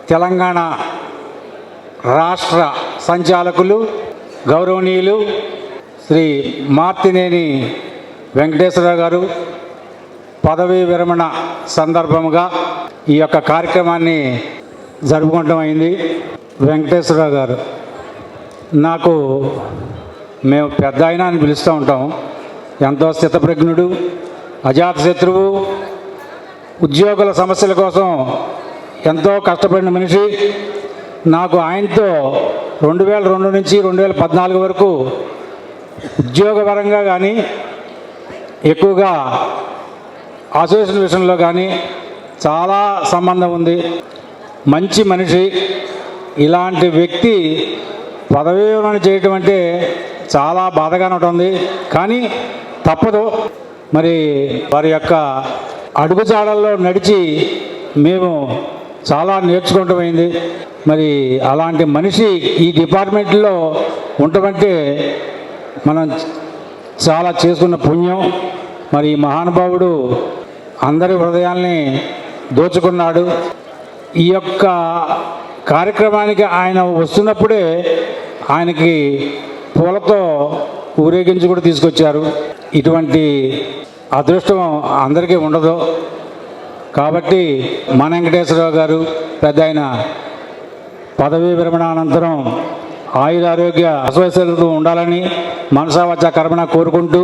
తెలంగాణ రాష్ట్ర సంచాలకులు గౌరవనీయులు శ్రీ మార్తినేని వెంకటేశ్వరరావు గారు పదవీ విరమణ సందర్భముగా ఈ యొక్క కార్యక్రమాన్ని జరుపుకోవడం అయింది. వెంకటేశ్వరరావు గారు నాకు మేము పెద్ద ఆయన అని పిలుస్తూ ఉంటాం. ఎంతో స్థితప్రజ్ఞుడు, అజాతశత్రువు, ఉద్యోగుల సమస్యల కోసం ఎంతో కష్టపడిన మనిషి. నాకు ఆయనతో 2002 నుంచి 2014 వరకు ఉద్యోగపరంగా కానీ ఎక్కువగా అసోసియేషన్ విషయంలో కానీ చాలా సంబంధం ఉంది. మంచి మనిషి. ఇలాంటి వ్యక్తి పదవీ విరమణ చేయటం అంటే చాలా బాధగానే ఉంటుంది, కానీ తప్పదు. మరి వారి యొక్క అడుగుజాడల్లో నడిచి మేము చాలా నేర్చుకోవటం అయింది. మరి అలాంటి మనిషి ఈ డిపార్ట్మెంట్లో ఉండటమంటే మనం చాలా చేసుకున్న పుణ్యం. మరి ఈ మహానుభావుడు అందరి హృదయాల్ని దోచుకున్నాడు. ఈ యొక్క కార్యక్రమానికి ఆయన వస్తున్నప్పుడే ఆయనకి పూలతో ఊరేగించి కూడా తీసుకొచ్చారు. ఇటువంటి అదృష్టం అందరికీ ఉండదు. కాబట్టి మన వెంకటేశ్వరరావు గారు పెద్ద ఆయన పదవీ విరమణ అనంతరం ఆయురారోగ్య అశ్వైశ్వర్యంతో ఉండాలని మనసా వాచా కర్మణ కోరుకుంటూ